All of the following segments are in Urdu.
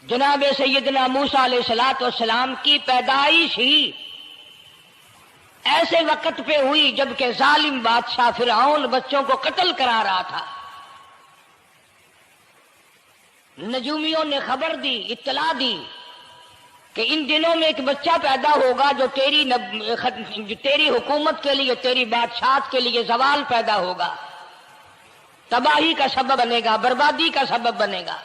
جناب سیدنا موسیٰ علیہ الصلوۃ والسلام کی پیدائش ہی ایسے وقت پہ ہوئی جبکہ ظالم بادشاہ فرعون بچوں کو قتل کرا رہا تھا۔ نجومیوں نے خبر دی، اطلاع دی کہ ان دنوں میں ایک بچہ پیدا ہوگا جو تیری حکومت کے لیے، تیری بادشاہت کے لیے زوال پیدا ہوگا، تباہی کا سبب بنے گا، بربادی کا سبب بنے گا۔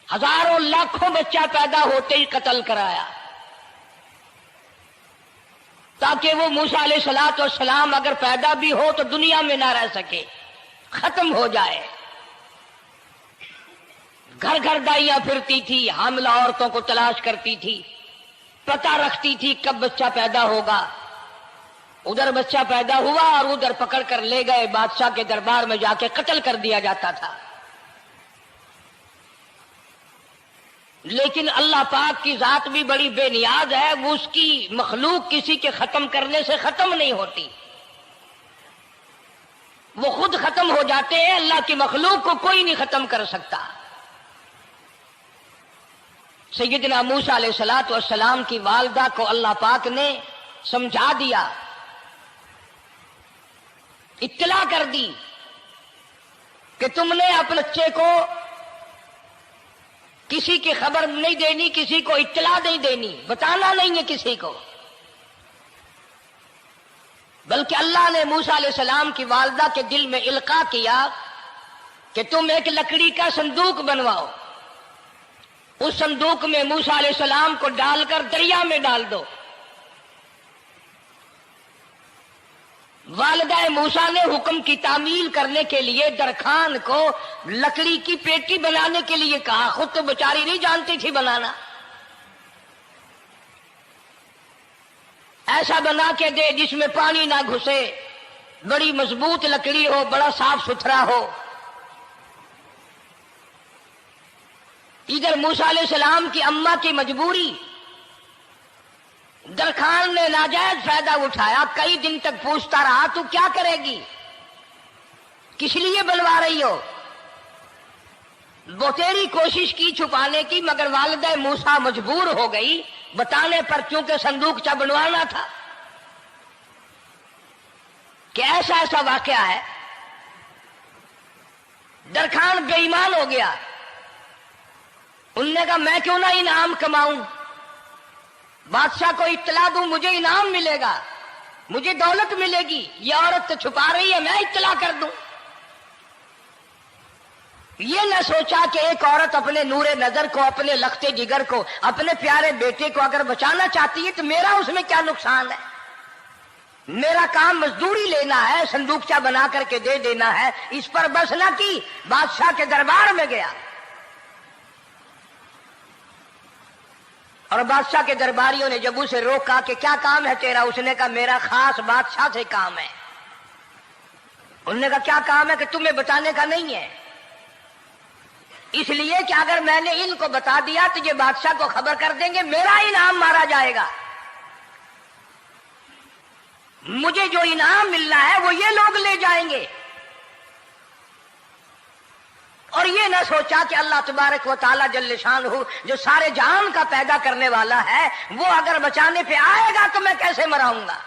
ہزاروں لاکھوں بچہ پیدا ہوتے ہی قتل کرایا تاکہ وہ موسیٰ علیہ الصلوۃ والسلام اگر پیدا بھی ہو تو دنیا میں نہ رہ سکے، ختم ہو جائے۔ گھر گھر دائیاں پھرتی تھی، حاملہ عورتوں کو تلاش کرتی تھی، پتہ رکھتی تھی کب بچہ پیدا ہوگا۔ ادھر بچہ پیدا ہوا اور ادھر پکڑ کر لے گئے، بادشاہ کے دربار میں جا کے قتل کر دیا جاتا تھا۔ لیکن اللہ پاک کی ذات بھی بڑی بے نیاز ہے، وہ اس کی مخلوق کسی کے ختم کرنے سے ختم نہیں ہوتی، وہ خود ختم ہو جاتے ہیں۔ اللہ کی مخلوق کو کوئی نہیں ختم کر سکتا۔ سیدنا موسیٰ علیہ الصلوۃ والسلام کی والدہ کو اللہ پاک نے سمجھا دیا، اطلاع کر دی کہ تم نے اپنے بچے کو کسی کی خبر نہیں دینی، کسی کو اطلاع نہیں دینی، بتانا نہیں ہے کسی کو، بلکہ اللہ نے موسیٰ علیہ السلام کی والدہ کے دل میں القاء کیا کہ تم ایک لکڑی کا صندوق بنواؤ، اس صندوق میں موسیٰ علیہ السلام کو ڈال کر دریا میں ڈال دو۔ والدہ موسیٰ نے حکم کی تعمیل کرنے کے لیے درخان کو لکڑی کی پیٹی بنانے کے لیے کہا، خود تو بیچاری نہیں جانتی تھی بنانا۔ ایسا بنا کے دے جس میں پانی نہ گھسے، بڑی مضبوط لکڑی ہو، بڑا صاف ستھرا ہو۔ ادھر موسیٰ علیہ السلام کی اماں کی مجبوری، درخان نے ناجائز فائدہ اٹھایا، کئی دن تک پوچھتا رہا تو کیا کرے گی، کس لیے بلوا رہی ہو؟ بتیری کوشش کی چھپانے کی، مگر والدہ موسیٰ مجبور ہو گئی بتانے پر، کیونکہ صندوقچہ بنوانا تھا کہ ایسا ایسا واقعہ ہے۔ درخان بے ایمان ہو گیا، انہوں نے کہا میں کیوں نہ انعام کماؤں، بادشاہ کو اطلاع دوں، مجھے انعام ملے گا، مجھے دولت ملے گی، یہ عورت تو چھپا رہی ہے، میں اطلاع کر دوں۔ یہ نہ سوچا کہ ایک عورت اپنے نور نظر کو، اپنے لخت جگر کو، اپنے پیارے بیٹے کو اگر بچانا چاہتی ہے تو میرا اس میں کیا نقصان ہے، میرا کام مزدوری لینا ہے، صندوقچہ بنا کر کے دے دینا ہے، اس پر بس نہ کی، بادشاہ کے دربار میں گیا اور بادشاہ کے درباریوں نے جب اسے روکا کہ کیا کام ہے تیرا، اس نے کہا میرا خاص بادشاہ سے کام ہے۔ انہوں نے کہا کیا کام ہے کہ تمہیں بتانے کا نہیں ہے، اس لیے کہ اگر میں نے ان کو بتا دیا تو یہ بادشاہ کو خبر کر دیں گے، میرا انعام مارا جائے گا، مجھے جو انعام ملنا ہے وہ یہ لوگ لے جائیں گے۔ اور یہ نہ سوچا کہ اللہ تبارک و تعالی جل شانہ جو سارے جہان کا پیدا کرنے والا ہے، وہ اگر بچانے پہ آئے گا تو میں کیسے مراؤں گا۔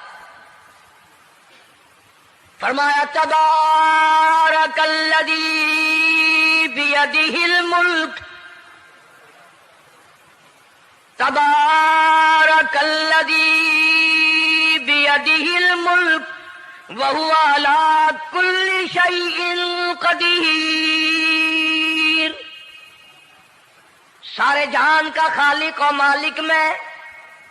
فرمایا تبارک الذی بیدہ الملک، تبارک الذی بیدہ الملک وَهُوَ عَلَىٰ كُلِّ شَيْءٍ قَدِيرٌ۔ سارے جہان کا خالق و مالک میں،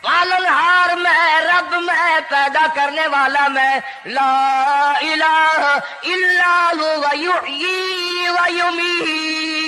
پالنہار میں، رب میں، پیدا کرنے والا میں، لا الہ الا هو یحیی و یمیت،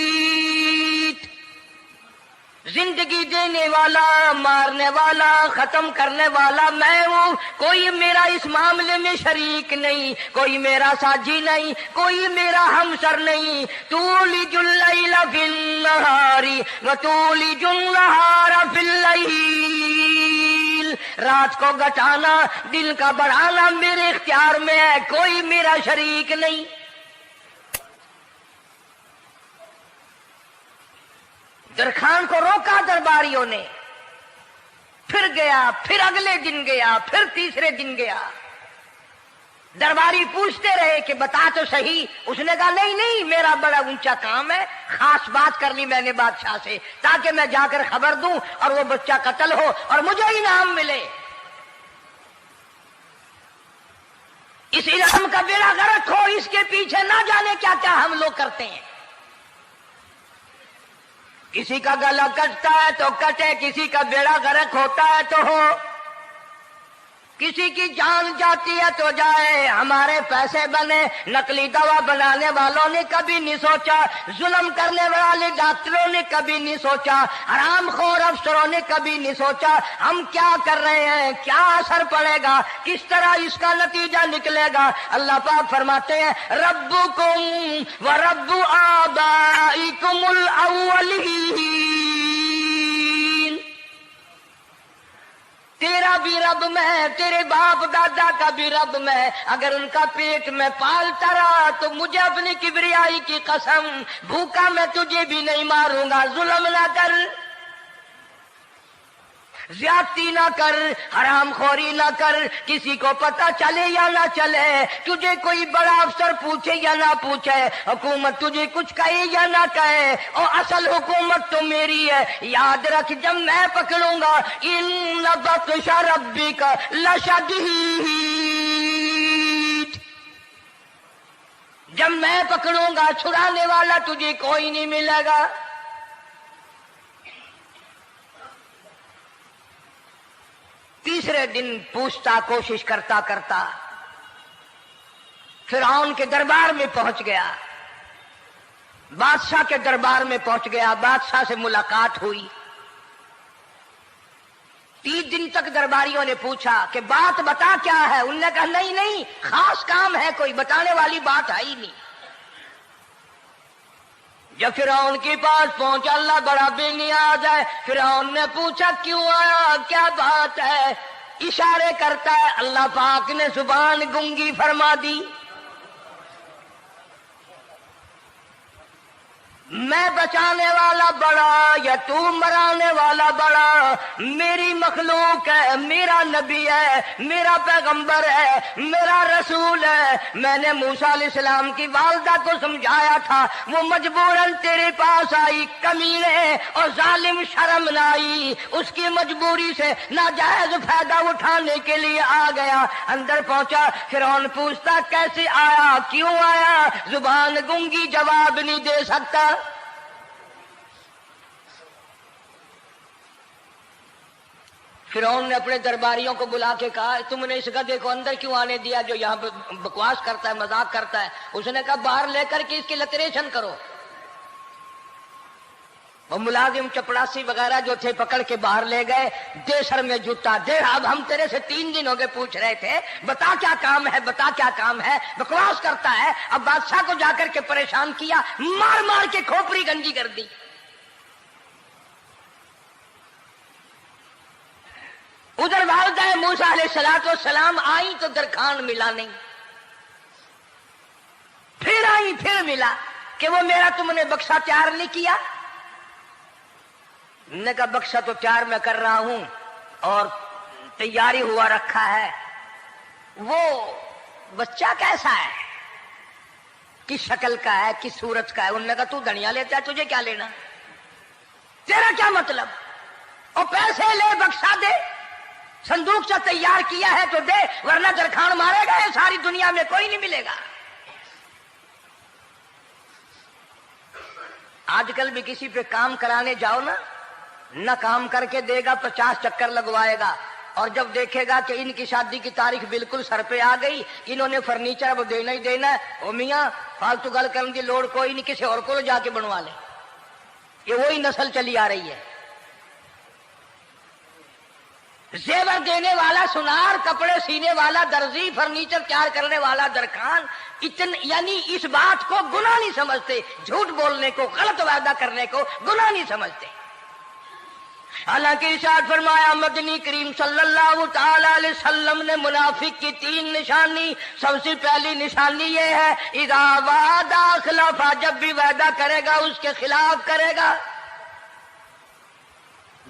زندگی دینے والا، مارنے والا، ختم کرنے والا میں ہوں، کوئی میرا اس معاملے میں شریک نہیں، کوئی میرا ساجی نہیں، کوئی میرا ہمسر نہیں۔ تولج اللیل فی النہار وتولج النہار فی اللیل، رات کو گھٹانا، دن کا بڑھانا میرے اختیار میں ہے، کوئی میرا شریک نہیں۔ درخان کو روکا درباریوں نے، پھر گیا، پھر اگلے دن گیا، پھر تیسرے دن گیا۔ درباری پوچھتے رہے کہ بتا تو صحیح۔ اس نے کہا نہیں نہیں، میرا بڑا اونچا کام ہے، خاص بات کر لی میں نے بادشاہ سے تاکہ میں جا کر خبر دوں اور وہ بچہ قتل ہو اور مجھے انعام ملے۔ اس علم کا بیڑا غرق ہو، اس کے پیچھے نہ جانے کیا کیا ہم لوگ کرتے ہیں۔ کسی کا گلا کٹتا ہے تو کٹے، کسی کا بیڑا غرق ہوتا ہے تو ہو، کسی کی جان جاتی ہے تو جائے، ہمارے پیسے بنے۔ نقلی دوا بنانے والوں نے کبھی نہیں سوچا، ظلم کرنے والے ڈاکٹروں نے کبھی نہیں سوچا، حرام خور افسروں نے کبھی نہیں سوچا ہم کیا کر رہے ہیں، کیا اثر پڑے گا، کس طرح اس کا نتیجہ نکلے گا۔ اللہ پاک فرماتے ہیں ربکم و رب آبائکم الاولین، تیرا بھی رب میں، تیرے باپ دادا کا بھی رب میں، اگر ان کا پیٹ میں پالتا رہا تو مجھے اپنی کبریائی کی قسم، بھوکا میں تجھے بھی نہیں ماروں گا۔ ظلم نہ کر، زیادتی نہ کر، حرام خوری نہ کر، کسی کو پتہ چلے یا نہ چلے، تجھے کوئی بڑا افسر پوچھے یا نہ پوچھے، حکومت تجھے کچھ کہے یا نہ کہے، اور اصل حکومت تو میری ہے۔ یاد رکھ جب میں پکڑوں گا ان بطش ربک لشدید، جب میں پکڑوں گا چھڑانے والا تجھے کوئی نہیں ملے گا۔ تیسرے دن پوچھتا، کوشش کرتا کرتا فرعون کے دربار میں پہنچ گیا، بادشاہ کے دربار میں پہنچ گیا، بادشاہ سے ملاقات ہوئی۔ 3 دن تک درباریوں نے پوچھا کہ بات بتا کیا ہے، انہوں نے کہا نہیں نہیں، خاص کام ہے، کوئی بتانے والی بات ہے ہی نہیں۔ جب فرعون کے پاس پہنچا، اللہ بڑا بے نیاز ہے، فرعون نے پوچھا کیوں آیا، کیا بات ہے، اشارے کرتا ہے، اللہ پاک نے زبان گنگی فرما دی۔ میں بچانے والا بڑا یا تو مرانے والا بڑا، میری مخلوق ہے، میرا نبی ہے، میرا پیغمبر ہے، میرا رسول ہے۔ میں نے موسیٰ علیہ السلام کی والدہ کو سمجھایا تھا، وہ مجبوراً تیرے پاس آئی، کمینے اور ظالم شرم نہ آئی، اس کی مجبوری سے ناجائز فائدہ اٹھانے کے لیے آ گیا۔ اندر پہنچا، فرعون پوچھتا کیسے آیا، کیوں آیا، زبان گنگی جواب نہیں دے سکتا۔ فرعون نے اپنے درباریوں کو بلا کے کہا تم نے اس گدھے کو اندر کیوں آنے دیا جو یہاں پہ بکواس کرتا ہے، مذاق کرتا ہے؟ اس نے کہا باہر لے کر کے اس کی لتریشن کرو۔ وہ ملازم چپڑاسی وغیرہ جو تھے پکڑ کے باہر لے گئے، دے سر میں جوتا دے، اب ہم تیرے سے 3 دن ہو گئے پوچھ رہے تھے بتا کیا کام ہے، بتا کیا کام ہے، بکواس کرتا ہے۔ اب بادشاہ کو جا کر کے پریشان کیا، مار مار کے کھوپڑی گنجی کر دی۔ ادھر والدہ موسیٰ علیہ السلام آئی تو درخان ملا نہیں، پھر آئی پھر ملا کہ وہ میرا تم نے بکسا تیار نہیں کیا۔ نے کہا بکسا تو تیار میں کر رہا ہوں اور تیاری ہوا رکھا ہے، وہ بچہ کیسا ہے، کس شکل کا ہے، کس صورت کا ہے؟ انہوں نے کہا تو دھنیا لیتا ہے، تجھے کیا لینا، تیرا کیا مطلب، اور پیسے لے بکسا دے، صندوق سے تیار کیا ہے تو دے، ورنہ درخان مارے گا، ساری دنیا میں کوئی نہیں ملے گا۔ آج کل بھی کسی پہ کام کرانے جاؤ نا، نہ کام کر کے دے گا، 50 چکر لگوائے گا، اور جب دیکھے گا کہ ان کی شادی کی تاریخ بالکل سر پہ آ گئی، انہوں نے فرنیچر وہ دینا ہی دینا ہے، او میاں فالتو گل کرنے کی لوڑ کوئی نہیں، کسی اور کو جا کے بنوا لے۔ یہ وہی نسل چلی آ رہی ہے، زیور دینے والا سنار، کپڑے سینے والا درزی، فرنیچر تیار کرنے والا درخان، یعنی اس بات کو گناہ نہیں سمجھتے، جھوٹ بولنے کو، غلط وعدہ کرنے کو گناہ نہیں سمجھتے۔ حالانکہ ارشاد فرمایا مدنی کریم صلی اللہ تعالی علیہ وسلم نے منافق کی 3 نشانی، سب سے پہلی نشانی یہ ہے اذا وعد اخلف، جب بھی وعدہ کرے گا اس کے خلاف کرے گا۔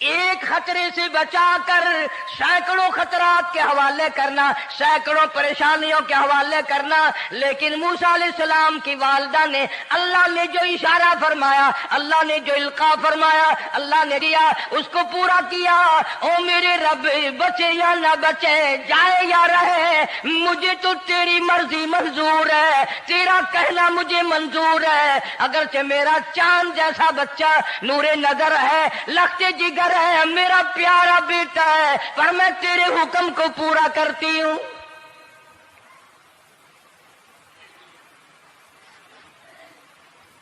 ایک خطرے سے بچا کر سینکڑوں خطرات کے حوالے کرنا، سینکڑوں پریشانیوں کے حوالے کرنا۔ لیکن موسیٰ علیہ السلام کی والدہ نے اللہ نے جو اشارہ فرمایا، اللہ نے جو القاء فرمایا، اللہ نے دیا، اس کو پورا کیا۔ او میرے رب، بچے یا نہ بچے، جائے یا رہے، مجھے تو تیری مرضی منظور ہے، تیرا کہنا مجھے منظور ہے۔ اگرچہ میرا چاند جیسا بچہ نور نظر ہے، لخت جگر ہے، میرا پیارا بیٹا ہے، پر میں تیرے حکم کو پورا کرتی ہوں۔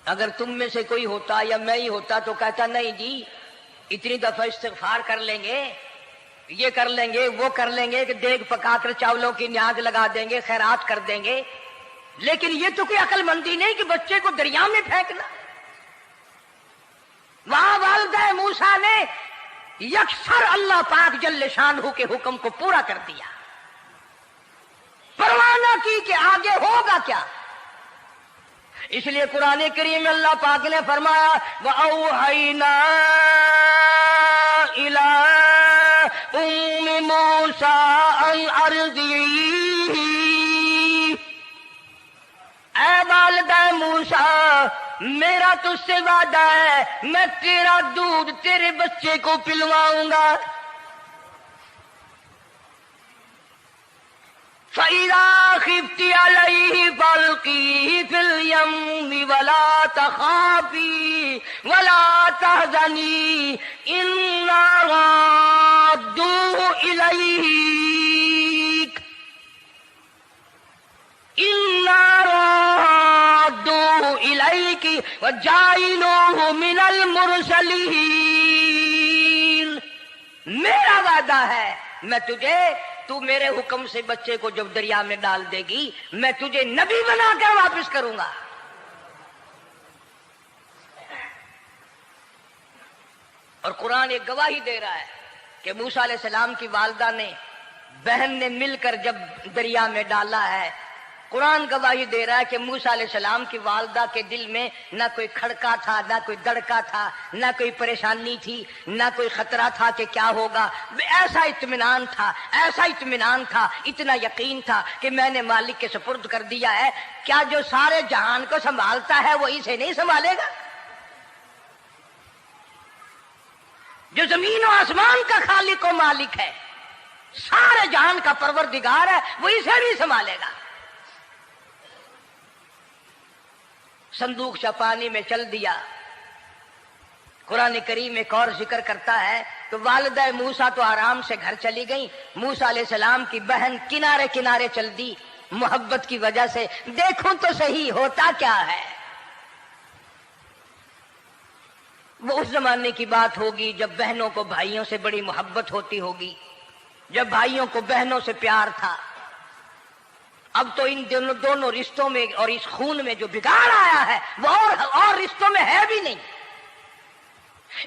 اگر تم میں سے کوئی ہوتا یا میں ہی ہوتا تو کہتا نہیں جی، اتنی دفعہ استغفار کر لیں گے، یہ کر لیں گے، وہ کر لیں گے، کہ دیگ پکا کر چاولوں کی نیاز لگا دیں گے، خیرات کر دیں گے۔ لیکن یہ تو کوئی عقل مندی نہیں کہ بچے کو دریا میں پھینکنا۔ وہاں والدہ موسیٰ نے یکسر اللہ پاک جل شانہ کے حکم کو پورا کر دیا، پرواہ نہ کی کہ آگے ہوگا کیا۔ اس لیے قرآن کریم میں اللہ پاک نے فرمایا وَأَوْحَيْنَا إِلَىٰ أُمِّ مُوسَىٰ أَنْ أَرْضِعِيهِ، اے والدہ موسیٰ، میرا تجھ سے وعدہ ہے، میں تیرا دودھ تیرے بچے کو پلواؤں گا۔ فَإِذَا خِفْتِ عَلَيْهِ فَأَلْقِيهِ فِي الْيَمِّ وَلَا تَخَافِي وَلَا تَحْزَنِي إِنَّا رَادُّوهُ إِلَيْكَ وَجَاعِلُوهُ مِنَ الْمُرْسَلِينَ۔ میرا وعدہ ہے، میں تجھے، تو میرے حکم سے بچے کو جب دریا میں ڈال دے گی، میں تجھے نبی بنا کر واپس کروں گا۔ اور قرآن ایک گواہی دے رہا ہے کہ موسیٰ علیہ السلام کی والدہ نے، بہن نے مل کر جب دریا میں ڈالا ہے، قرآن گواہی دے رہا ہے کہ موسیٰ علیہ السلام کی والدہ کے دل میں نہ کوئی کھڑکا تھا، نہ کوئی دڑکا تھا، نہ کوئی پریشانی تھی، نہ کوئی خطرہ تھا کہ کیا ہوگا۔ ایسا اطمینان تھا، ایسا اطمینان تھا، اتنا یقین تھا کہ میں نے مالک کے سپرد کر دیا ہے۔ کیا جو سارے جہان کو سنبھالتا ہے وہ اسے نہیں سنبھالے گا؟ جو زمین و آسمان کا خالق و مالک ہے، سارے جہان کا پروردگار ہے، وہ اسے بھی سنبھالے گا۔ صندوق سے پانی میں چل دیا۔ قرآن کریم ایک اور ذکر کرتا ہے تو والدہ موسیٰ تو آرام سے گھر چلی گئی، موسیٰ علیہ السلام کی بہن کنارے کنارے چل دی محبت کی وجہ سے، دیکھوں تو صحیح ہوتا کیا ہے۔ وہ اس زمانے کی بات ہوگی جب بہنوں کو بھائیوں سے بڑی محبت ہوتی ہوگی، جب بھائیوں کو بہنوں سے پیار تھا۔ اب تو ان دونوں رشتوں میں اور اس خون میں جو بگاڑ آیا ہے وہ اور رشتوں میں ہے بھی نہیں۔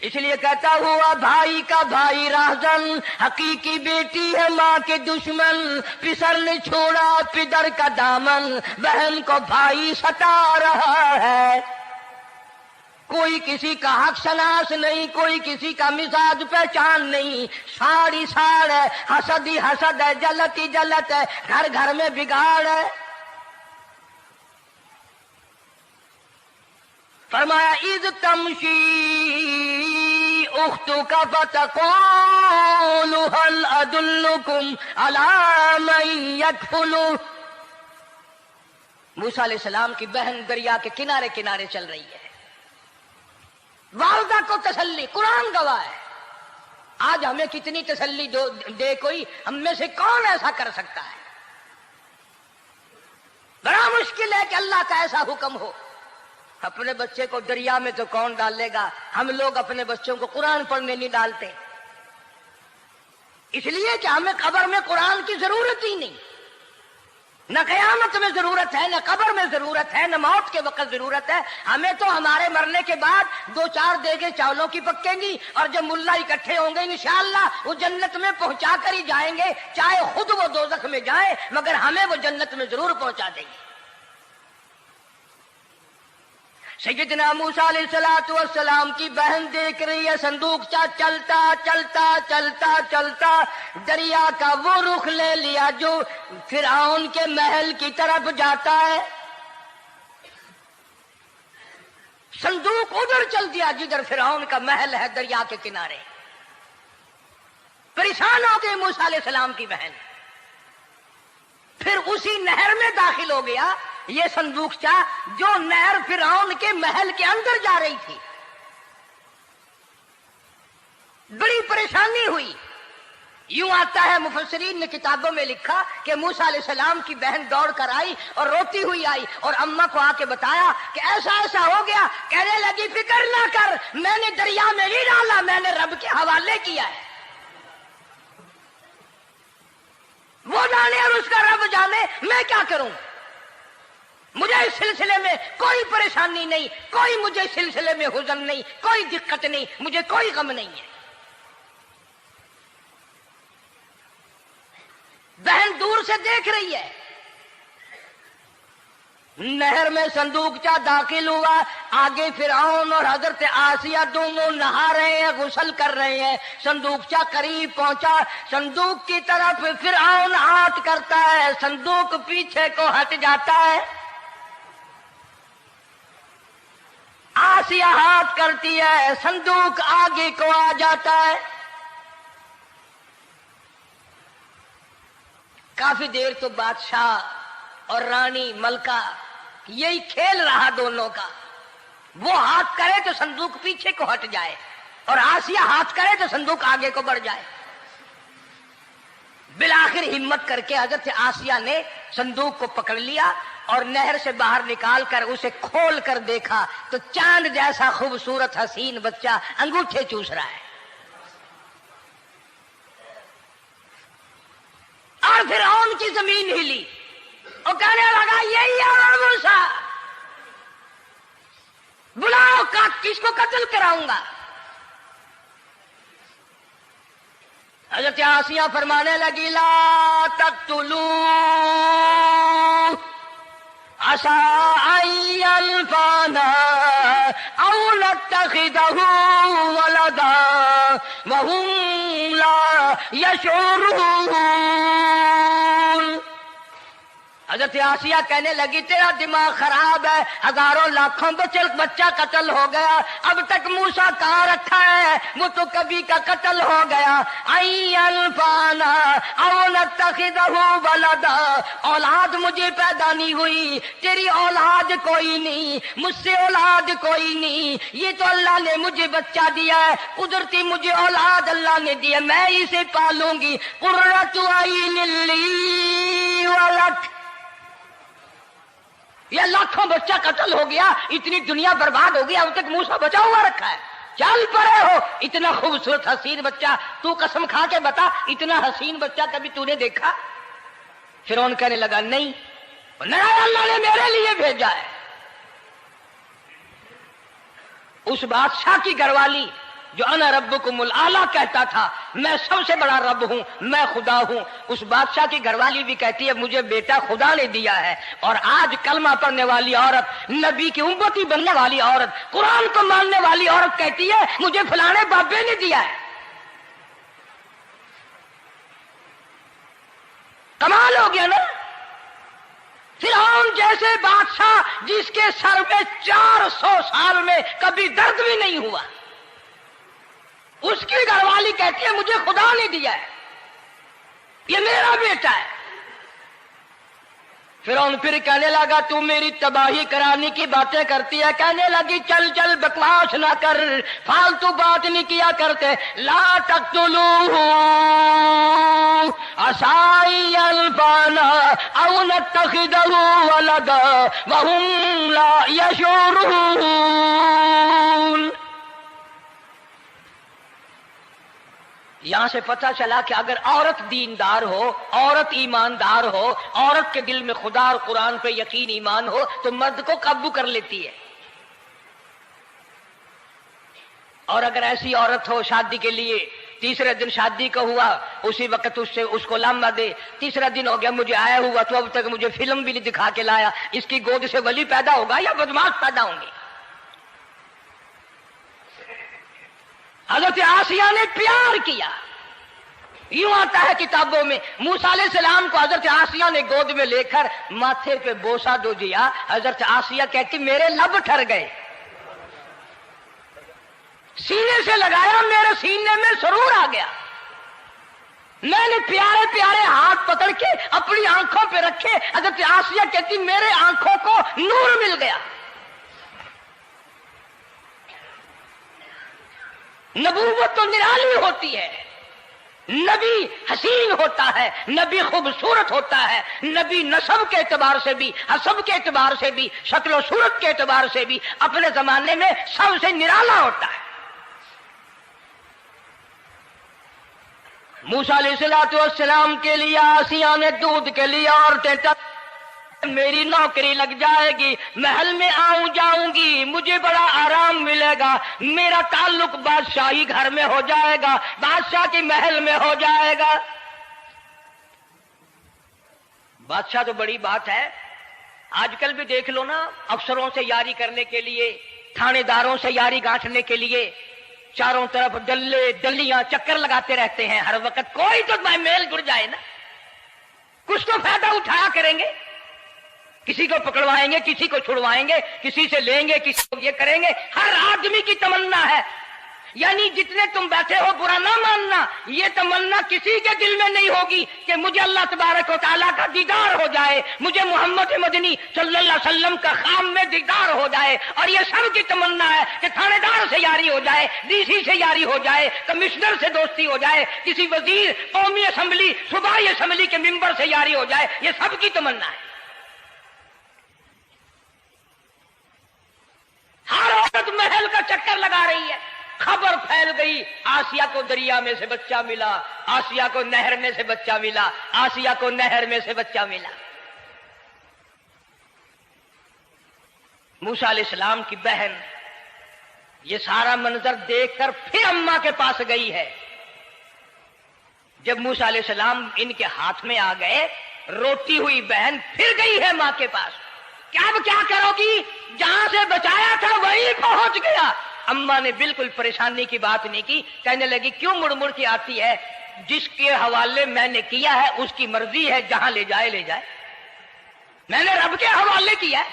اس لیے کہتا ہوا بھائی کا بھائی راہزن، حقیقی بیٹی ہے ماں کے دشمن، پسر نے چھوڑا پدر کا دامن، بہن کو بھائی ستا رہا ہے۔ کوئی کسی کا حق شناس نہیں، کوئی کسی کا مزاج پہچان نہیں، ساڑی ساڑ ہے، حسد ہی حسد ہے، جلت ہی جلت ہے، گھر گھر میں بگاڑ ہے۔ فرمایا اذ تمشی اختک فتقول هل ادلکم علی من یکفل۔ موسیٰ علیہ السلام کی بہن دریا کے کنارے کنارے چل رہی ہے، والدہ کو تسلی، قرآن گواہ ہے۔ آج ہمیں کتنی تسلی دے کوئی، ہم میں سے کون ایسا کر سکتا ہے؟ بڑا مشکل ہے کہ اللہ کا ایسا حکم ہو۔ اپنے بچے کو دریا میں تو کون ڈالے گا؟ ہم لوگ اپنے بچوں کو قرآن پڑھنے نہیں ڈالتے، اس لیے کہ ہمیں قبر میں قرآن کی ضرورت ہی نہیں۔ نہ قیامت میں ضرورت ہے، نہ قبر میں ضرورت ہے، نہ موت کے وقت ضرورت ہے۔ ہمیں تو ہمارے مرنے کے بعد 2-4 دیگیں چاولوں کی پکیں گی، اور جب ملا اکٹھے ہوں گے انشاءاللہ وہ جنت میں پہنچا کر ہی جائیں گے، چاہے خود وہ دوزخ میں جائیں، مگر ہمیں وہ جنت میں ضرور پہنچا دیں گے۔ سیدنا موسیٰ علیہ السلام کی بہن دیکھ رہی ہے صندوق چلتا چلتا چلتا چلتا دریا کا وہ رخ لے لیا جو فرعون کے محل کی طرف جاتا ہے. صندوق ادھر چل دیا جدھر فرعون کا محل ہے دریا کے کنارے. پریشان ہو گئی موسیٰ علیہ السلام کی بہن. پھر اسی نہر میں داخل ہو گیا یہ صندوق جو نہر فرعون کے محل کے اندر جا رہی تھی. بڑی پریشانی ہوئی. یوں آتا ہے مفسرین نے کتابوں میں لکھا کہ موسیٰ علیہ السلام کی بہن دوڑ کر آئی اور روتی ہوئی آئی اور اماں کو آ کے بتایا کہ ایسا ایسا ہو گیا. کہنے لگی فکر نہ کر، میں نے دریا میں نہیں ڈالا، میں نے رب کے حوالے کیا ہے. وہ جانے اور اس کا رب جانے، میں کیا کروں. مجھے اس سلسلے میں کوئی پریشانی نہیں، کوئی مجھے اس سلسلے میں حزن نہیں، کوئی دقت نہیں، مجھے کوئی غم نہیں ہے. بہن دور سے دیکھ رہی ہے. نہر میں صندوق داخل ہوا. آگے فرعون اور حضرت آسیہ دونوں نہا رہے ہیں، غسل کر رہے ہیں. صندوق قریب پہنچا. صندوق کی طرف فرعون ہاتھ کرتا ہے، صندوق پیچھے کو ہٹ جاتا ہے. آسیہ ہاتھ کرتی ہے، صندوق آگے کو آ جاتا ہے. کافی دیر تو بادشاہ اور رانی ملکہ یہی کھیل رہا دونوں کا. وہ ہاتھ کرے تو صندوق پیچھے کو ہٹ جائے اور آسیہ ہاتھ کرے تو صندوق آگے کو بڑھ جائے. بالآخر ہمت کر کے حضرت آسیہ نے صندوق کو پکڑ لیا اور نہر سے باہر نکال کر اسے کھول کر دیکھا تو چاند جیسا خوبصورت حسین بچہ انگوٹھے چوس رہا ہے. اور فرعون کی زمین ہلی اور کہنے لگا یہی ہے موسیٰ، بلاؤ کس کو قتل کراؤں گا. حضرت آسیہ فرمانے لگی لا تقتلوا عسى أن ينفعنا أو نتخذه ولدا وهم لا يشعرون. حضرت آسیہ کہنے لگی تیرا دماغ خراب ہے، ہزاروں لاکھوں بچہ قتل ہو گیا، اب تک موسیٰ کہاں رکھا ہے، وہ تو کبھی کا قتل ہو گیا. انفانا او نتخذہ ولدا، اولاد مجھے پیدا نہیں ہوئی، تیری اولاد کوئی نہیں، مجھ سے اولاد کوئی نہیں، یہ تو اللہ نے مجھے بچہ دیا ہے، قدرتی مجھے اولاد اللہ نے دیا، میں اسے پالوں گی. قرۃ عین لی ولک، یہ لاکھوں بچہ قتل ہو گیا، اتنی دنیا برباد ہو گیا، اب تک موسیٰ بچا ہوا رکھا ہے. چل پڑے ہو، اتنا خوبصورت حسین بچہ، تو قسم کھا کے بتا اتنا حسین بچہ کبھی تو نے دیکھا؟ فرعون کہنے لگا نہیں، اللہ نے میرے لیے بھیجا ہے. اس بادشاہ کی گھر والی جو انا ربکم الاعلی کہتا تھا، میں سب سے بڑا رب ہوں، میں خدا ہوں، اس بادشاہ کی گھر والی بھی کہتی ہے مجھے بیٹا خدا نے دیا ہے. اور آج کلمہ پڑھنے والی عورت، نبی کی امتی بننے والی عورت، قرآن کو ماننے والی عورت کہتی ہے مجھے فلانے بابے نے دیا ہے. کمال ہو گیا نا. فرعون جیسے بادشاہ جس کے سر میں 400 سال میں کبھی درد بھی نہیں ہوا، اس کی گھر والی کہتی ہے مجھے خدا نے دیا ہے، یہ میرا بیٹا ہے. فرعون پھر کہنے لگا تو میری تباہی کرانے کی باتیں کرتی ہے. کہنے لگی چل چل بکواس نہ کر، فالتو بات نہیں کیا کرتے. لا تقتلوہ عسى أن ينفعنا أو نتخذه ولدا وهم لا يشعرون. یہاں سے پتہ چلا کہ اگر عورت دیندار ہو، عورت ایماندار ہو، عورت کے دل میں خدا اور قرآن پہ یقین ایمان ہو تو مرد کو قابو کر لیتی ہے. اور اگر ایسی عورت ہو شادی کے لیے، تیسرے دن شادی کا ہوا، اسی وقت اس کو لامہ دے، تیسرا دن ہو گیا مجھے آیا ہوا تو اب تک مجھے فلم بھی نہیں دکھا کے لایا، اس کی گود سے ولی پیدا ہوگا یا بدماش پیدا ہوں گے؟ حضرت آسیہ نے پیار کیا. یوں آتا ہے کتابوں میں موسیٰ علیہ السلام کو حضرت آسیہ نے گود میں لے کر ماتھے پہ بوسہ دو دیا. حضرت آسیہ کہتی میرے لب ٹھر گئے. سینے سے لگایا میرے سینے میں سرور آ گیا. میں نے پیارے پیارے ہاتھ پکڑ کے اپنی آنکھوں پہ رکھے. حضرت آسیہ کہتی میرے آنکھوں کو نور مل گیا. نبوت تو نرالی ہوتی ہے. نبی حسین ہوتا ہے, نبی خوبصورت ہوتا ہے, نبی نسب کے اعتبار سے بھی, حسب کے اعتبار سے بھی, شکل و صورت کے اعتبار سے بھی اپنے زمانے میں سب سے نرالا ہوتا ہے. موسیٰ علیہ السلام کے لیے آسیہ نے دودھ کے لیے عورتیں میری نوکری لگ جائے گی, محل میں آؤں جاؤں گی, مجھے بڑا آرام ملے گا, میرا تعلق بادشاہی گھر میں ہو جائے گا, بادشاہ کے محل میں ہو جائے گا. بادشاہ تو بڑی بات ہے. آج کل بھی دیکھ لو نا, افسروں سے یاری کرنے کے لیے, تھانے داروں سے یاری گانٹھنے کے لیے چاروں طرف ڈلے ڈلیاں چکر لگاتے رہتے ہیں ہر وقت. کوئی تو میل جڑ جائے نا, کچھ تو فائدہ اٹھایا کریں گے. کسی کو پکڑوائیں گے, کسی کو چھڑوائیں گے, کسی سے لیں گے, کسی کو یہ کریں گے. ہر آدمی کی تمنا ہے. یعنی جتنے تم بیٹھے ہو برا نہ ماننا, یہ تمنا کسی کے دل میں نہیں ہوگی کہ مجھے اللہ تبارک و تعالیٰ کا دیدار ہو جائے, مجھے محمد مدنی صلی اللہ علیہ وسلم کا خام میں دیدار ہو جائے. اور یہ سب کی تمنا ہے کہ تھانے دار سے یاری ہو جائے, ڈی سی سے یاری ہو جائے, کمشنر سے دوستی ہو جائے, کسی وزیر, قومی اسمبلی, صوبائی اسمبلی کے ممبر سے یاری ہو جائے. یہ سب کی تمنا ہے. ہر عورت محل کا چکر لگا رہی ہے. خبر پھیل گئی, آسیہ کو دریا میں سے بچہ ملا, آسیہ کو نہر میں سے بچہ ملا, آسیہ کو نہر میں سے بچہ ملا. موسیٰ علیہ السلام کی بہن یہ سارا منظر دیکھ کر پھر اماں کے پاس گئی ہے. جب موسیٰ علیہ السلام ان کے ہاتھ میں آ گئے, روتی ہوئی بہن پھر گئی ہے ماں کے پاس. کیا کرو گی؟ جہاں سے بچایا تھا وہیں پہنچ گیا. اماں نے بالکل پریشانی کی بات نہیں کی, کہنے لگی کیوں مڑ مڑ کے آتی ہے؟ جس کے حوالے میں نے کیا ہے اس کی مرضی ہے, جہاں لے جائے لے جائے. میں نے رب کے حوالے کیا ہے.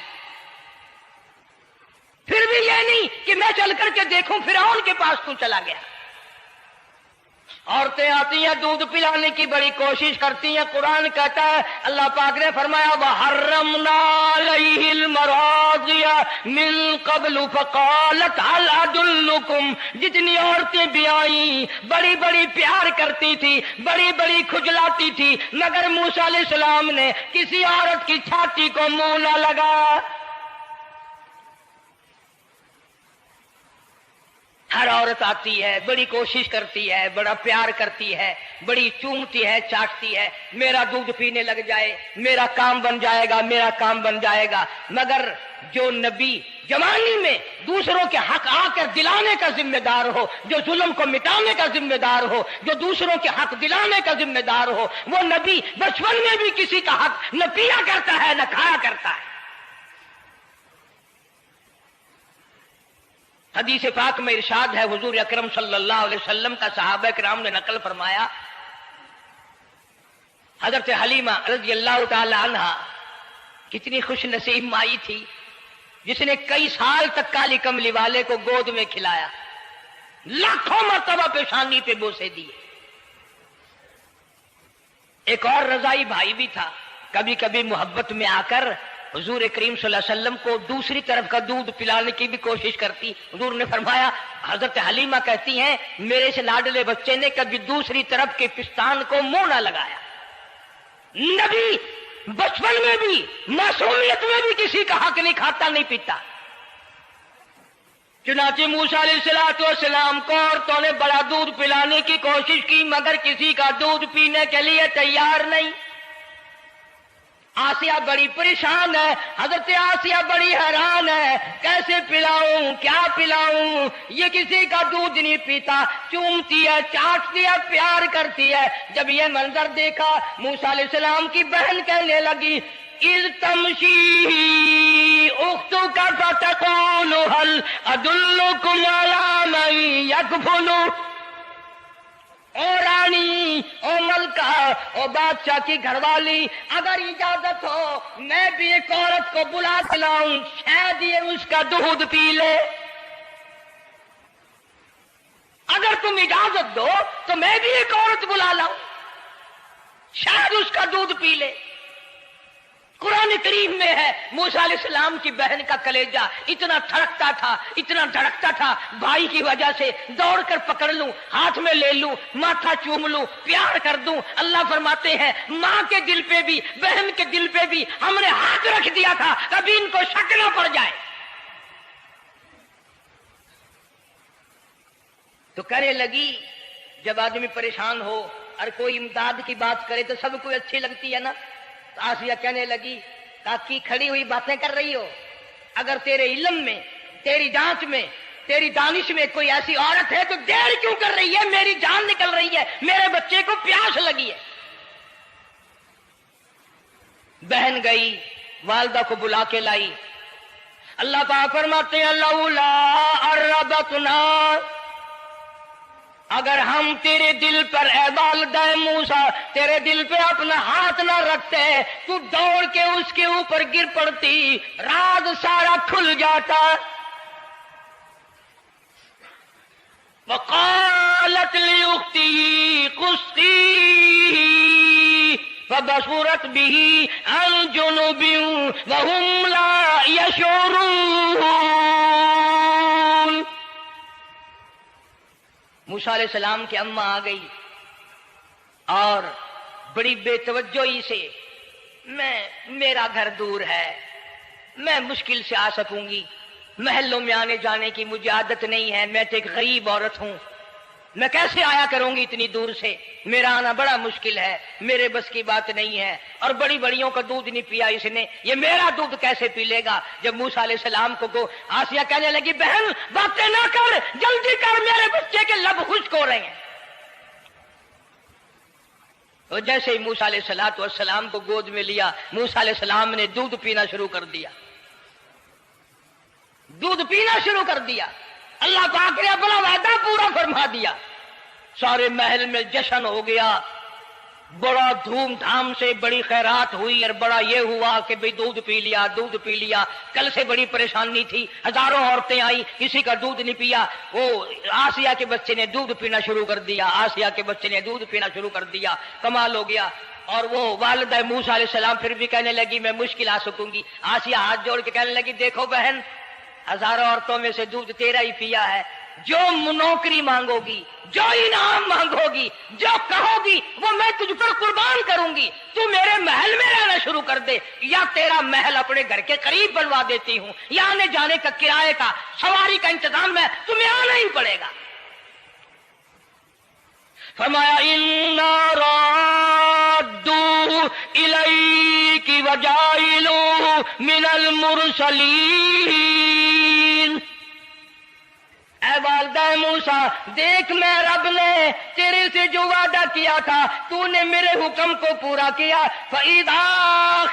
پھر بھی یہ نہیں کہ میں چل کر کے دیکھوں فرعون کے پاس کیوں چلا گیا. عورتیں آتی ہیں, دودھ پلانے کی بڑی کوشش کرتی ہیں. قرآن کہتا ہے, اللہ پاک نے فرمایا وَحَرَّمْنَا عَلَيْهِ الْمَرَاضِعَ مِن قَبْلُ فَقَالَتْ هَلْ أَدُلُّكُمْ. جتنی عورتیں بھی آئیں بڑی بڑی پیار کرتی تھی, بڑی بڑی کھجلاتی تھی, مگر موسیٰ علیہ السلام نے کسی عورت کی چھاتی کو منہ نہ لگایا. ہر عورت آتی ہے, بڑی کوشش کرتی ہے, بڑا پیار کرتی ہے, بڑی چومتی ہے, چاٹتی ہے, میرا دودھ پینے لگ جائے, میرا کام بن جائے گا, میرا کام بن جائے گا. مگر جو نبی جوانی میں دوسروں کے حق آ کر دلانے کا ذمہ دار ہو, جو ظلم کو مٹانے کا ذمہ دار ہو, جو دوسروں کے حق دلانے کا ذمہ دار ہو, وہ نبی بچپن میں بھی کسی کا حق نہ پیا کرتا ہے نہ کھایا کرتا ہے. حدیث پاک میں ارشاد ہے, حضور اکرم صلی اللہ علیہ وسلم کا صحابہ کرام نے نقل فرمایا, حضرت حلیمہ رضی اللہ تعالی عنہ کتنی خوش نصیب مائی تھی جس نے کئی سال تک کالی کملی والے کو گود میں کھلایا, لاکھوں مرتبہ پیشانی پہ بوسے دیے. ایک اور رضائی بھائی بھی تھا, کبھی کبھی محبت میں آ کر حضور کریم صلی اللہ علیہ وسلم کو دوسری طرف کا دودھ پلانے کی بھی کوشش کرتی. حضور نے فرمایا, حضرت حلیمہ کہتی ہیں میرے سے لاڈلے بچے نے کبھی دوسری طرف کے پستان کو منہ نہ لگایا. نبی بچپن میں بھی معصومیت میں بھی کسی کا حق نہیں کھاتا نہیں پیتا. چنانچہ موسیٰ علیہ السلام کو عورتوں نے بڑا دودھ پلانے کی کوشش کی مگر کسی کا دودھ پینے کے لیے تیار نہیں. آسیہ بڑی پریشان ہے, حضرت آسیہ بڑی حیران ہے, کیسے پلاؤں, کیا پلاؤں, یہ کسی کا دودھ نہیں پیتا. چومتی ہے, چاٹتی ہے, پیار کرتی ہے. جب یہ منظر دیکھا موسیٰ علیہ السلام کی بہن کہنے لگی اذ تمشی اختک تقول هل ادلكم على من يكفل، او رانی، او ملکہ، او بادشاہ کی گھر والی، اگر اجازت ہو میں بھی ایک عورت کو بلا کے لاؤں، شاید یہ اس کا دودھ پی لے۔ اگر تم اجازت دو تو میں بھی ایک عورت بلا لاؤں، شاید اس کا دودھ پی لے۔ قرآن کریم میں ہے موسیٰ علیہ السلام کی بہن کا کلیجہ اتنا تھڑکتا تھا، اتنا دھڑکتا تھا، بھائی کی وجہ سے دوڑ کر پکڑ لوں، ہاتھ میں لے لوں، ماتھا چوم لوں، پیار کر دوں۔ اللہ فرماتے ہیں ماں کے دل پہ بھی، بہن کے دل پہ بھی ہم نے ہاتھ رکھ دیا تھا، کبھی ان کو شک نہ پڑ جائے۔ تو کرے لگی، جب آدمی پریشان ہو اور کوئی امداد کی بات کرے تو سب کو اچھی لگتی ہے نا۔ تو آسیہ کہنے لگی کاکی کھڑی ہوئی باتیں کر رہی ہو، اگر تیرے علم میں، تیری جانچ میں، تیری دانش میں کوئی ایسی عورت ہے تو دیر کیوں کر رہی ہے؟ میری جان نکل رہی ہے، میرے بچے کو پیاس لگی ہے۔ بہن گئی، والدہ کو بلا کے لائی۔ اللہ پاک فرماتے ہیں لولا اربتنا، اگر ہم تیرے دل پر اے والدہ موسیٰ تیرے دل پہ اپنا ہاتھ نہ رکھتے تو دوڑ کے اس کے اوپر گر پڑتی، راز سارا کھل جاتا۔ وقالت لأخته قصيه فبصرت به عن جنب وهم لا يشعرون۔ موسیٰ علیہ السلام کی اماں آ گئی اور بڑی بے توجہی سے، میرا گھر دور ہے، میں مشکل سے آ سکوں گی، محلوں میں آنے جانے کی مجھے عادت نہیں ہے، میں تو ایک غریب عورت ہوں، میں کیسے آیا کروں گی اتنی دور سے، میرا آنا بڑا مشکل ہے، میرے بس کی بات نہیں ہے، اور بڑی بڑیوں کا دودھ نہیں پیا اس نے، یہ میرا دودھ کیسے پی لے گا۔ جب موسیٰ علیہ السلام کو آسیہ کہنے لگی بہن باتیں نہ کر، جلدی کر، میرے بچے کے لب خشک ہو رہے ہیں۔ اور جیسے ہی موسیٰ علیہ السلام کو گود میں لیا، موسیٰ علیہ السلام نے دودھ پینا شروع کر دیا، دودھ پینا شروع کر دیا۔ اللہ پاک نے اپنا وعدہ پورا فرما دیا، سارے محل میں جشن ہو گیا، بڑا دھوم دھام سے بڑی خیرات ہوئی، اور بڑا یہ ہوا کہ بھئی دودھ پی لیا، دودھ پی لیا۔ کل سے بڑی پریشانی تھی، ہزاروں عورتیں آئی، کسی کا دودھ نہیں پیا، وہ آسیہ کے بچے نے دودھ پینا شروع کر دیا، آسیہ کے بچے نے دودھ پینا شروع کر دیا، کمال ہو گیا۔ اور وہ والدہ موسیٰ علیہ السلام پھر بھی کہنے لگی میں مشکل آ سکوں گی۔ آسیہ ہاتھ جوڑ کے کہنے لگی دیکھو بہن، ہزاروں عورتوں میں سے دودھ تیرا ہی پیا ہے، جو نوکری مانگو گی، جو انعام مانگو گی، جو کہو گی وہ میں تجھ پر قربان کروں گی، تو میرے محل میں رہنا شروع کر دے، یا تیرا محل اپنے گھر کے قریب بنوا دیتی ہوں، یا آنے جانے کا کرائے کا سواری کا انتظام ہے، تمہیں آنا ہی پڑے گا۔ فرمایا اِنَّا رَادُّوهُ إِلَيْكِ وَجَاعِلُوهُ مِنَ الْمُرْسَلِينَ۔ اے والدہ موسیٰ دیکھ، میں رب نے تیرے سے جو وعدہ کیا تھا تو نے میرے حکم کو پورا کیا۔ فَإِذَا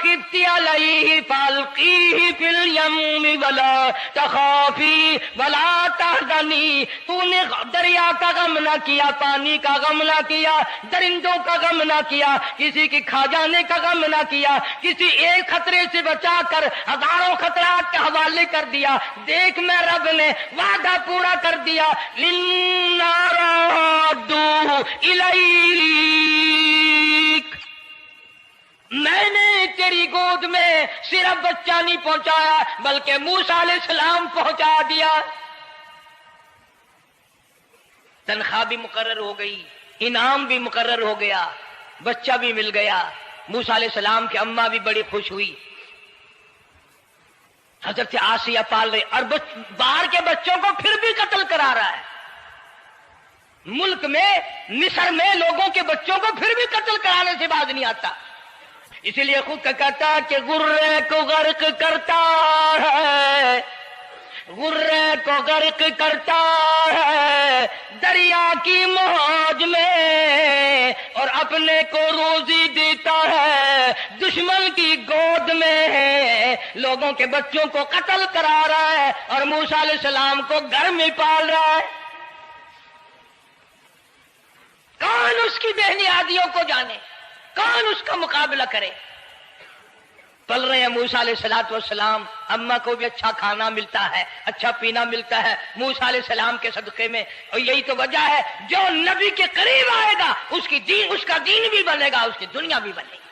خِفْتِ عَلَيْهِ فَأَلْقِيهِ فِي الْيَمِّ وَلَا تَخَافِي وَلَا تَحْزَنِي۔ تو نے دریا کا غم نہ کیا، پانی کا غم نہ کیا، درندوں کا غم نہ کیا، کسی کی کھا جانے کا غم نہ کیا، کسی ایک خطرے سے بچا کر ہزاروں خطرات کے حوالے کر دیا۔ دیکھ میں رب نے وعدہ پورا کر دیا۔ اِنَّا رَادُّوهُ إِلَيْكَ، میں نے تیری گود میں صرف بچہ نہیں پہنچایا بلکہ موسیٰ علیہ السلام پہنچا دیا۔ تنخواہ بھی مقرر ہو گئی، انعام بھی مقرر ہو گیا، بچہ بھی مل گیا۔ موسیٰ علیہ السلام کی اماں بھی بڑی خوش ہوئی۔ حضرت آسیہ پال رہے، اور باہر کے بچوں کو پھر بھی قتل کرا رہا ہے۔ ملک میں مصر میں لوگوں کے بچوں کو پھر بھی قتل کرانے سے باز نہیں آتا، اسی لیے خود کا کہتا کہ غرے کو غرق کرتا ہے، غرے کو غرق کرتا ہے دریا کی موج میں، اور اپنے کو روزی دیتا ہے دشمن کی گود میں، لوگوں کے بچوں کو قتل کرا رہا ہے اور موسیٰ علیہ السلام کو گھر میں پال رہا ہے۔ کون اس کی بہنیادیوں کو جانے، کون اس کا مقابلہ کرے؟ پل رہے ہیں موسیٰ علیہ السلام، اماں کو بھی اچھا کھانا ملتا ہے، اچھا پینا ملتا ہے موسیٰ علیہ السلام کے صدقے میں، اور یہی تو وجہ ہے جو نبی کے قریب آئے گا اس کا دین بھی بنے گا، اس کی دنیا بھی بنے گی،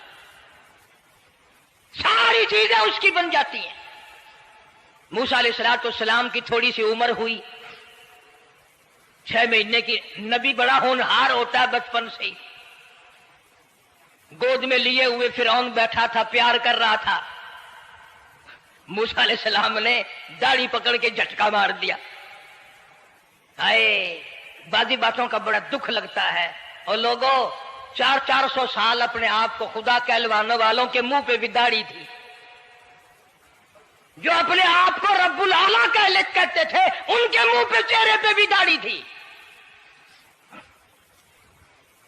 ساری چیزیں اس کی بن جاتی ہیں۔ موسیٰ علیہ السلام کی تھوڑی سی عمر ہوئی، 6 مہینے کی، نبی بڑا ہونہار ہوتا ہے بچپن سے ہی، گود میں لیے ہوئے فرعون بیٹھا تھا، پیار کر رہا تھا، موسیٰ علیہ السلام نے داڑھی پکڑ کے جھٹکا مار دیا۔ ہائے، بعضی باتوں کا بڑا دکھ لگتا ہے، اور لوگوں 400 سال اپنے آپ کو خدا کہلوانے والوں کے منہ پہ بھی داڑھی تھی، جو اپنے آپ کو رب العالی کہتے تھے ان کے منہ پہ چہرے پہ بھی داڑھی تھی۔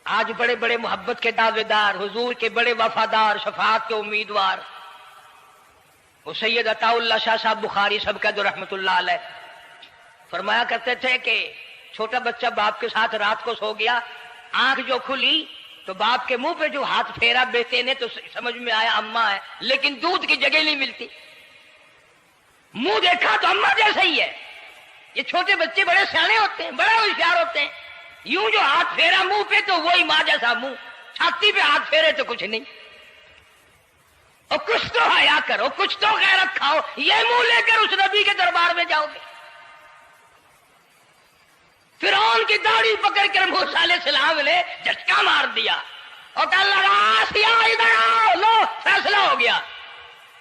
آج بڑے بڑے محبت کے دعوے دار، حضور کے بڑے وفادار، شفاعت کے امیدوار، وہ سید عطا اللہ شاہ صاحب بخاری سب کا جو رحمت اللہ علیہ فرمایا کرتے تھے کہ چھوٹا بچہ باپ کے ساتھ رات کو سو گیا، آنکھ جو کھلی تو باپ کے منہ پہ جو ہاتھ پھیرا بیٹے نے تو سمجھ میں آیا اماں ہے، لیکن دودھ کی جگہ نہیں ملتی، منہ دیکھا تو اماں جیسا ہی ہے۔ یہ چھوٹے بچے بڑے سیانے ہوتے ہیں، بڑے ہوشیار ہوتے ہیں، یوں جو ہاتھ پھیرا منہ پہ تو وہی ماں جیسا منہ، چھاتی پہ ہاتھ پھیرے تو کچھ نہیں۔ اور کچھ تو حیا کرو، کچھ تو غیرت کھاؤ، یہ منہ لے کر اس نبی کے دربار میں جاؤ گے؟ فرعون کی داڑھی پکڑ کر موسیٰ علیہ السلام نے جھٹکا مار دیا اور کہا لگا آسیہ ادھر آؤ، لو فیصلہ ہو گیا۔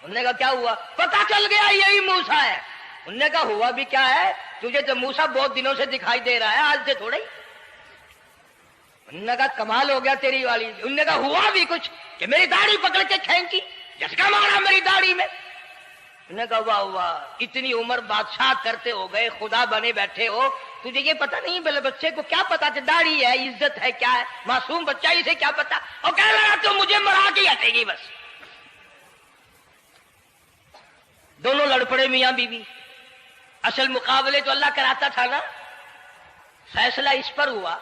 انہوں نے کہا کیا ہوا؟ پتہ چل گیا یہی موسیٰ ہے۔ انہوں نے کہا ہوا بھی کیا ہے؟ تجھے تو موسیٰ بہت دنوں سے دکھائی دے رہا ہے، آج سے تھوڑا ہی۔ انہوں نے کہا کمال ہو گیا تیری والی۔ انہوں نے کہا ہوا بھی کچھ کہ میری داڑھی پکڑ کے کھینچی، جھٹکا مارا میری داڑھی میں۔ انہوں نے کہا واہ واہ، اتنی عمر بادشاہ کرتے ہو گئے، خدا بنے بیٹھے ہو، تجھے یہ پتہ نہیں؟ بلے بچے کو کیا پتا تھا داڑھی ہے، عزت ہے، کیا ہے؟ معصوم بچہ اسے کیا پتا؟ اور کہہ رہا تو مجھے مرا کے ہٹے گی بس۔ دونوں لڑ پڑے میاں بیوی۔ اصل مقابلے تو اللہ کراتا تھا نا۔ فیصلہ اس پر ہوا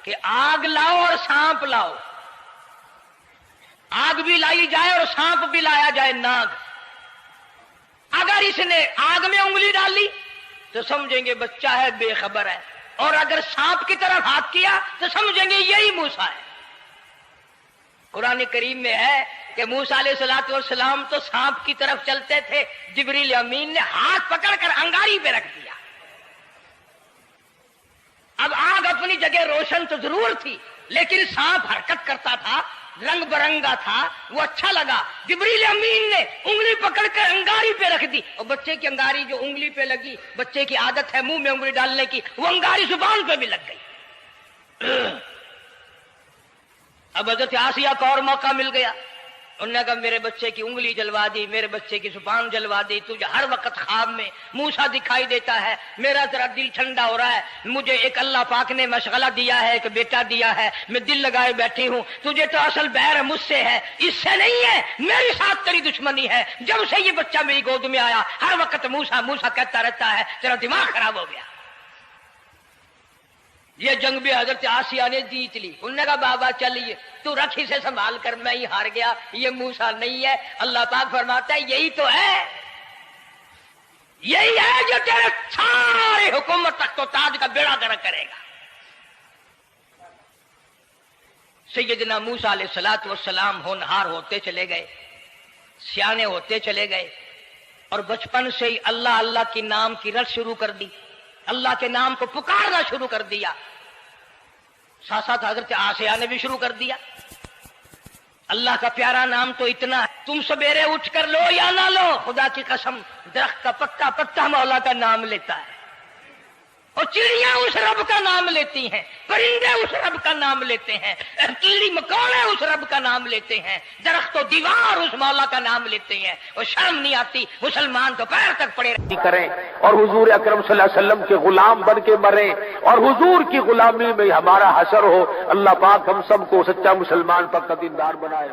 کہ آگ لاؤ اور سانپ لاؤ، آگ بھی لائی جائے اور سانپ بھی لایا جائے، ناگ۔ اگر اس نے آگ میں انگلی ڈالی تو سمجھیں گے بچہ ہے، بے خبر ہے، اور اگر سانپ کی طرف ہاتھ کیا تو سمجھیں گے یہی موسیٰ ہے۔ قرآن کریم میں ہے کہ موسیٰ علیہ السلام تو سانپ کی طرف چلتے تھے، جبریل امین نے ہاتھ پکڑ کر انگاری پہ رکھ دیا۔ اب آگ اپنی جگہ روشن تو ضرور تھی، لیکن سانپ حرکت کرتا تھا، رنگ برنگا تھا، وہ اچھا لگا۔ جبریل امین نے انگلی پکڑ کر انگاری پہ رکھ دی، اور بچے کی انگاری جو انگلی پہ لگی، بچے کی عادت ہے منہ میں انگلی ڈالنے کی، وہ انگاری زبان پہ بھی لگ گئی۔ اب حضرت آسیہ کو اور موقع مل گیا۔ انہوں نے کہا میرے بچے کی انگلی جلوا دی، میرے بچے کی زبان جلوا دی، تجھے ہر وقت خواب میں موسیٰ دکھائی دیتا ہے، میرا ذرا دل ٹھنڈا ہو رہا ہے، مجھے ایک اللہ پاک نے مشغلہ دیا ہے، ایک بیٹا دیا ہے، میں دل لگائے بیٹھی ہوں، تجھے تو اصل بیر مجھ سے ہے، اس سے نہیں ہے، میرے ساتھ تیری دشمنی ہے۔ جب سے یہ بچہ میری گود میں آیا ہر وقت موسیٰ موسیٰ کہتا رہتا ہے، تیرا دماغ خراب ہو گیا۔ یہ جنگ بھی حضرت آسیہ نے جیت لی۔ انہوں نے کہا بابا چلیے تو رکھ اسے سنبھال کر، میں ہی ہار گیا، یہ موسیٰ نہیں ہے۔ اللہ پاک فرماتا ہے یہی تو ہے، یہی ہے جو تیرے سارے حکومت تخت و تاج کا بیڑا گرک کرے گا۔ سیدنا موسیٰ علیہ السلام ہونہار ہوتے چلے گئے، سیانے ہوتے چلے گئے، اور بچپن سے ہی اللہ اللہ کی نام کی رٹ شروع کر دی، اللہ کے نام کو پکارنا شروع کر دیا۔ ساتھ ساتھ حضرت آسیہ نے بھی شروع کر دیا۔ اللہ کا پیارا نام تو اتنا ہے، تم سویرے اٹھ کر لو یا نہ لو، خدا کی قسم درخت کا پتا پتا مولا کا نام لیتا ہے، اور چڑیاں اس رب کا نام لیتی ہیں، پرندے اس رب کا نام لیتے ہیں، کیڑی مکوڑے اس رب کا نام لیتے ہیں، درخت و دیوار اس مولا کا نام لیتے ہیں، اور شرم نہیں آتی مسلمان تو پیر تک پڑے کریں اور حضور اکرم صلی اللہ علیہ وسلم کے غلام بن کے مریں اور حضور کی غلامی میں ہمارا حشر ہو۔ اللہ پاک ہم سب کو سچا مسلمان پر دیندار بنائے۔